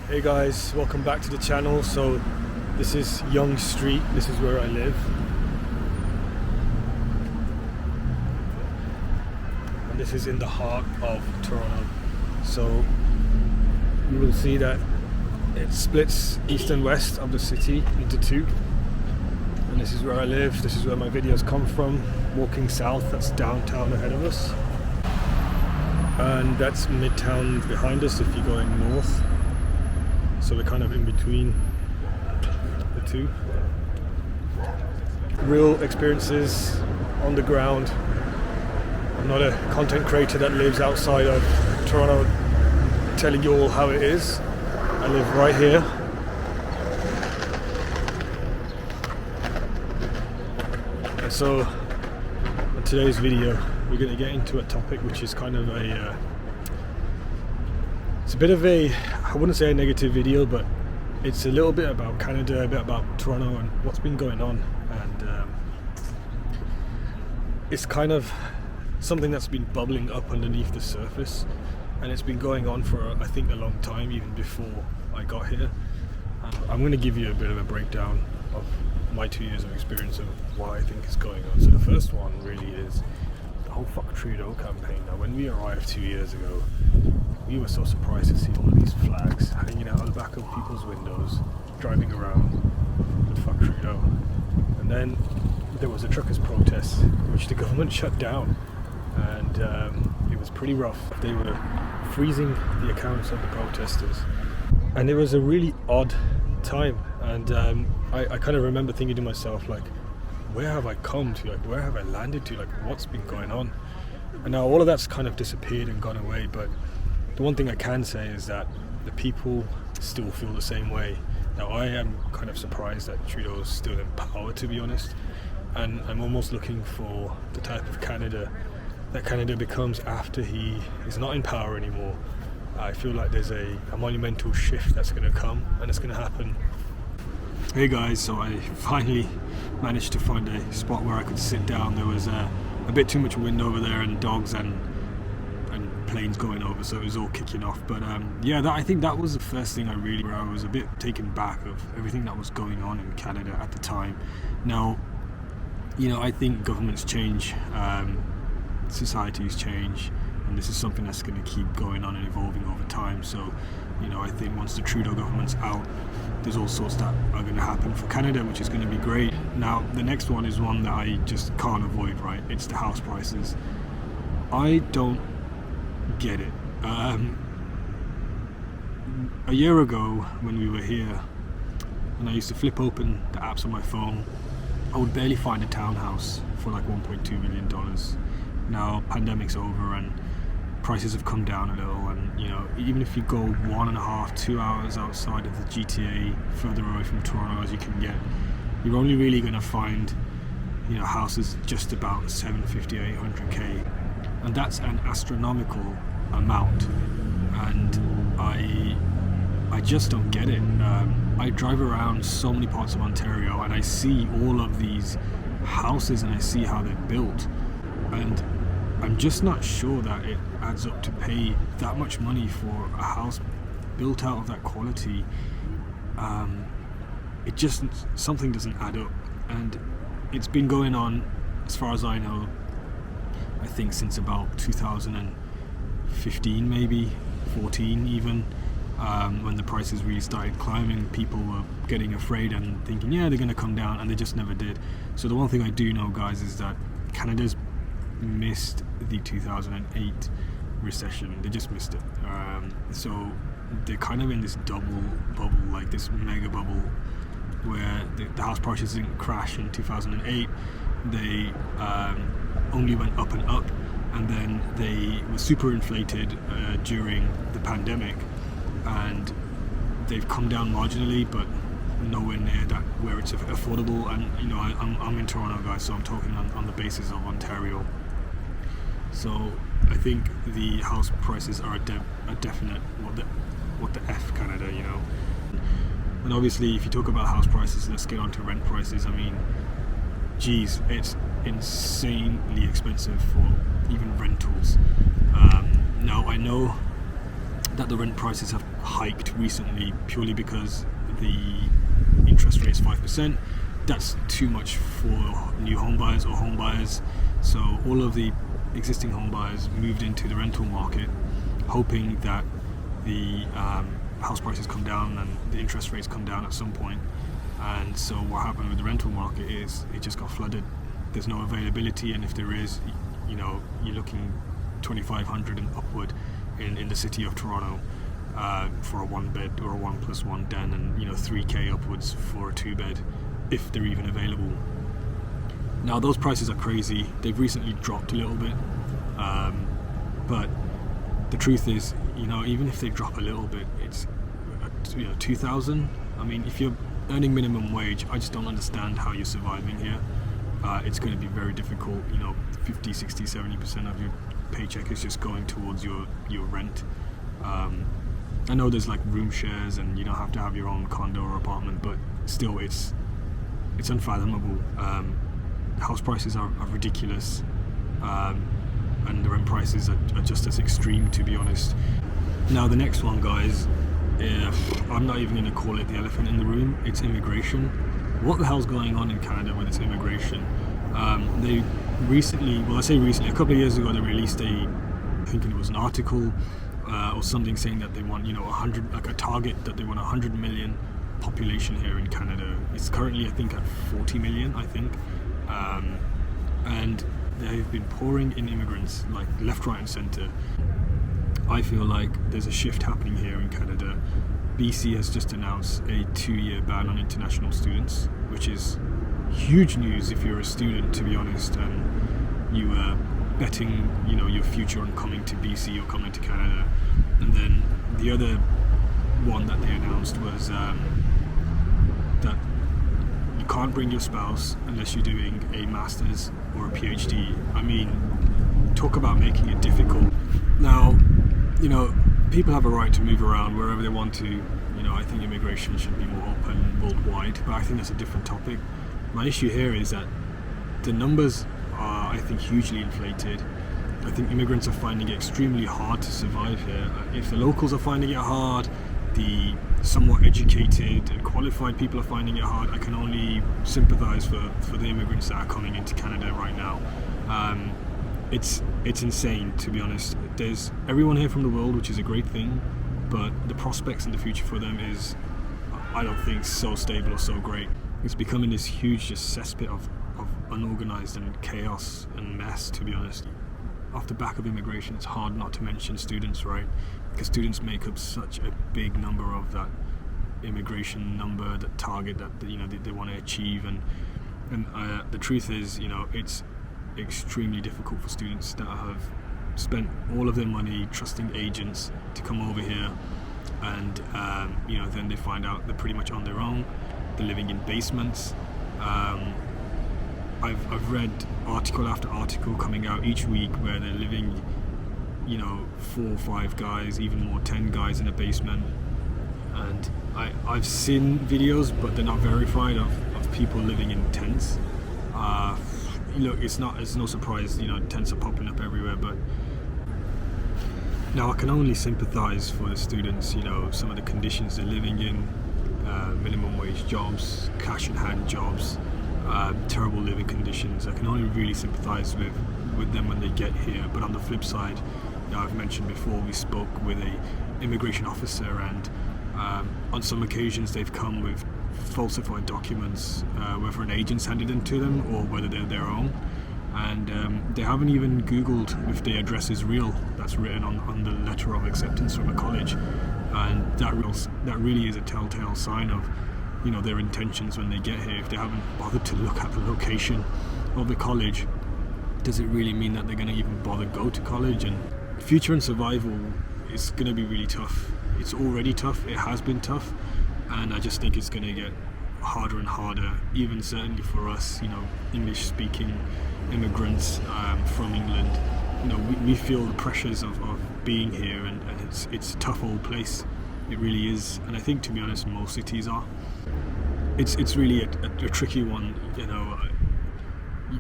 Hey guys, welcome back to the channel. So this is Yonge Street, this is where I live. And this is in the heart of Toronto. So you will see that it splits east and west of the city into two. And this is where I live, this is where my videos come from. Walking south, that's downtown ahead of us. And that's Midtown behind us if you're going north. So we're kind of in between the two. Real experiences on the ground. I'm not a content creator that lives outside of Toronto telling you all how it is. I live right here. And so in today's video we're going to get into a topic which is kind of it's a bit of a, I wouldn't say a negative video, but it's a little bit about Canada, a bit about Toronto and what's been going on. And it's kind of something that's been bubbling up underneath the surface, and it's been going on for, I think, a long time, even before I got here. And I'm going to give you a bit of a breakdown of my 2 years of experience of what I think is going on. So the first one really is the whole Fuck Trudeau campaign. Now, when we arrived 2 years ago, we were so surprised to see all of these flags hanging out on the back of people's windows, driving around with Fuck Trudeau. And then there was a truckers' protest, which the government shut down, and it was pretty rough. They were freezing the accounts of the protesters, and it was a really odd time. And I kind of remember thinking to myself, like, where have I come to? Like, where have I landed to? Like, what's been going on? And now all of that's kind of disappeared and gone away, but the one thing I can say is that the people still feel the same way. Now, I am kind of surprised that Trudeau is still in power, to be honest, and I'm almost looking for the type of Canada that Canada becomes after he is not in power anymore. I feel like there's a monumental shift that's going to come, and it's going to happen. Hey guys, so I finally managed to find a spot where I could sit down. There was a bit too much wind over there, and dogs and planes going over, so it was all kicking off. But yeah, I think that was the first thing where I was a bit taken back of everything that was going on in Canada at the time. Now, you know, I think governments change, societies change, and this is something that's going to keep going on and evolving over time. So, you know, I think once the Trudeau government's out, there's all sorts that are going to happen for Canada, which is going to be great. Now, the next one is one that I just can't avoid, right? It's the house prices. I don't get it. A year ago when we were here, and I used to flip open the apps on my phone, I would barely find a townhouse for like $1.2 million. Now, pandemic's over and prices have come down a little, and you know, even if you go 1.5 to 2 hours outside of the GTA, further away from Toronto as you can get, you're only really going to find, you know, houses just about 750, 800k. And that's an astronomical amount, and I just don't get it. I drive around so many parts of Ontario and I see all of these houses and I see how they're built, and I'm just not sure that it adds up to pay that much money for a house built out of that quality. It just, something doesn't add up, and it's been going on, as far as I know, I think since about 2015, maybe 14 even, when the prices really started climbing. People were getting afraid and thinking, yeah, they're going to come down, and they just never did. So the one thing I do know, guys, is that Canada's missed the 2008 recession. They just missed it. So they're kind of in this double bubble, like this mega bubble, where the house prices didn't crash in 2008. They only went up and up, and then they were super inflated during the pandemic, and they've come down marginally, but nowhere near that where it's affordable. And you know, I'm in Toronto, guys, so I'm talking on the basis of Ontario. So I think the house prices are a definite what the F Canada, you know. And obviously, if you talk about house prices, let's get on to rent prices. I mean, geez, it's insanely expensive for even rentals. Now, I know that the rent prices have hiked recently purely because the interest rate is 5%. That's too much for new home buyers or home buyers. So all of the existing home buyers moved into the rental market, hoping that the house prices come down and the interest rates come down at some point. And so what happened with the rental market is it just got flooded. There's no availability, and if there is, you're looking 2,500 and upward in the city of Toronto for a 1-bed or a 1+1 den, and 3K upwards for a 2-bed if they're even available. Now those prices are crazy. They've recently dropped a little bit, but the truth is, even if they drop a little bit, it's 2,000. I mean, if you're earning minimum wage, I just don't understand how you're surviving here. It's going to be very difficult. 50, 60, 70% of your paycheck is just going towards your rent. I know there's like room shares and you don't have to have your own condo or apartment, but still it's unfathomable. House prices are ridiculous, and the rent prices are just as extreme, to be honest. Now the next one, guys, I'm not even going to call it the elephant in the room. It's immigration. What the hell's going on in Canada with this immigration? They recently, well, I say recently, a couple of years ago, they released I think it was an article or something saying that they want, 100, like a target that they want 100 million population here in Canada. It's currently, I think, at 40 million, I think. And they've been pouring in immigrants like left, right and centre. I feel like there's a shift happening here in Canada. BC has just announced a 2-year ban on international students, which is huge news if you're a student, to be honest, and you are betting, your future on coming to BC or coming to Canada. And then the other one that they announced was that you can't bring your spouse unless you're doing a master's or a PhD. I mean, talk about making it difficult. Now, people have a right to move around wherever they want to. I think immigration should be more open worldwide, but I think that's a different topic. My issue here is that the numbers are, I think, hugely inflated. I think immigrants are finding it extremely hard to survive here. If the locals are finding it hard, the somewhat educated and qualified people are finding it hard. I can only sympathise for the immigrants that are coming into Canada right now. It's insane, to be honest. There's everyone here from the world, which is a great thing, but the prospects in the future for them is, I don't think, so stable or so great. It's becoming this huge just cesspit of unorganised and chaos and mess, to be honest. Off the back of immigration, it's hard not to mention students, right? Because students make up such a big number of that immigration number, that target that they want to achieve, and the truth is, it's extremely difficult for students that have spent all of their money trusting agents to come over here, and then they find out they're pretty much on their own. They're living in basements. I've read article after article coming out each week where they're living, 4 or 5 guys, even more, 10 guys in a basement. And I've seen videos, but they're not verified, of people living in tents. It's no surprise, tents are popping up everywhere, but now I can only sympathise for the students, some of the conditions they're living in, minimum wage jobs, cash in hand jobs, terrible living conditions. I can only really sympathise with them when they get here. But on the flip side, I've mentioned before, we spoke with a immigration officer, and on some occasions they've come with falsified documents, whether an agent's handed them to them or whether they're their own, and they haven't even googled if the address is real that's written on the letter of acceptance from a college. And that really is a telltale sign of their intentions when they get here. If they haven't bothered to look at the location of the college, does it really mean that they're going to even bother go to college? And future and survival is going to be really tough. It's already tough, it has been tough, and I just think it's going to get harder and harder, even certainly for us, English speaking immigrants from England. We feel the pressures of being here, and it's a tough old place. It really is, and I think, to be honest, most cities are. It's really a tricky one.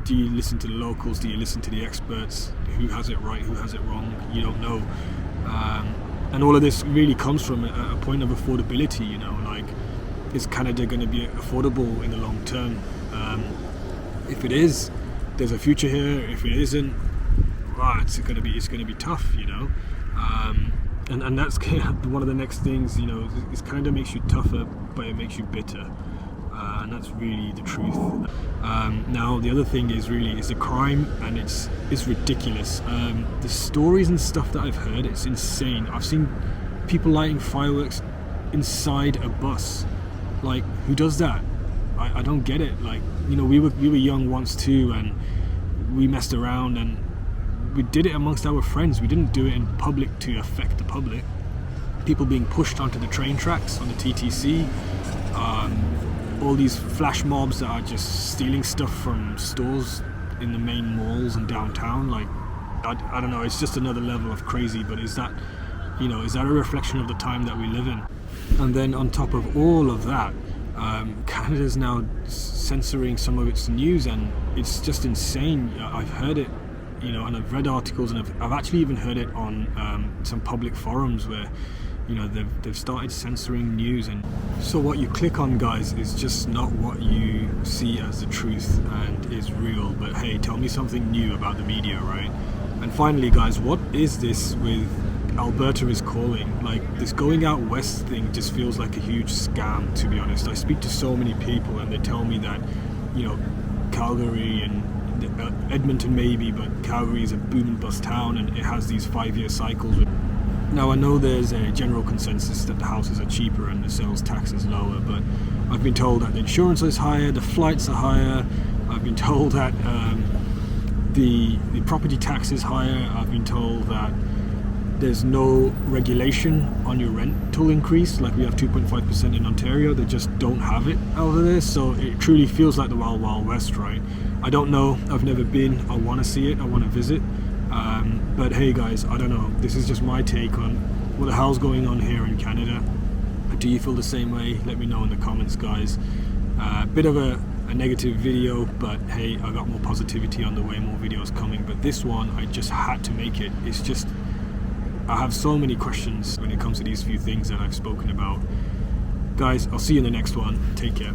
Do you listen to the locals? Do you listen to the experts? Who has it right? Who has it wrong? You don't know. And all of this really comes from a point of affordability, you know, like, is Canada going to be affordable in the long term? If it is, there's a future here. If it isn't, well, it's going to be tough, you know. And that's kind of one of the next things, you know, is Canada makes you tougher, but it makes you bitter. And that's really the truth. Now the other thing is the crime, and it's ridiculous. The stories and stuff that I've heard, it's insane. I've seen people lighting fireworks inside a bus. Like, who does that? I don't get it. Like, you know, we were young once too, and we messed around, and we did it amongst our friends. We didn't do it in public to affect the public. People being pushed onto the train tracks on the TTC. All these flash mobs that are just stealing stuff from stores in the main malls and downtown. Like, I don't know, it's just another level of crazy. But is that a reflection of the time that we live in? And then on top of all of that, Canada's now censoring some of its news, and it's just insane. I've heard it, you know, and I've read articles, and I've actually even heard it on some public forums where, you know, they've started censoring news. And so what you click on, guys, is just not what you see as the truth and is real. But hey, tell me something new about the media, right? And finally, guys, what is this with Alberta is calling? Like, this going out west thing just feels like a huge scam, to be honest. I speak to so many people, and they tell me that, you know, Calgary and Edmonton maybe, but Calgary is a boom and bust town, and it has these 5-year cycles. Now, I know there's a general consensus that the houses are cheaper and the sales tax is lower, but I've been told that the insurance is higher, the flights are higher. I've been told that the property tax is higher. I've been told that there's no regulation on your rental increase, like we have 2.5% in Ontario. They just don't have it over there, so it truly feels like the Wild Wild West, right? I don't know, I've never been. I want to see it, I want to visit. But hey guys, I don't know, this is just my take on what the hell's going on here in Canada. Do you feel the same way? Let me know in the comments, guys. Bit of a negative video, but hey, I got more positivity on the way, more videos coming. But this one, I just had to make it. It's just, I have so many questions when it comes to these few things that I've spoken about. Guys, I'll see you in the next one. Take care.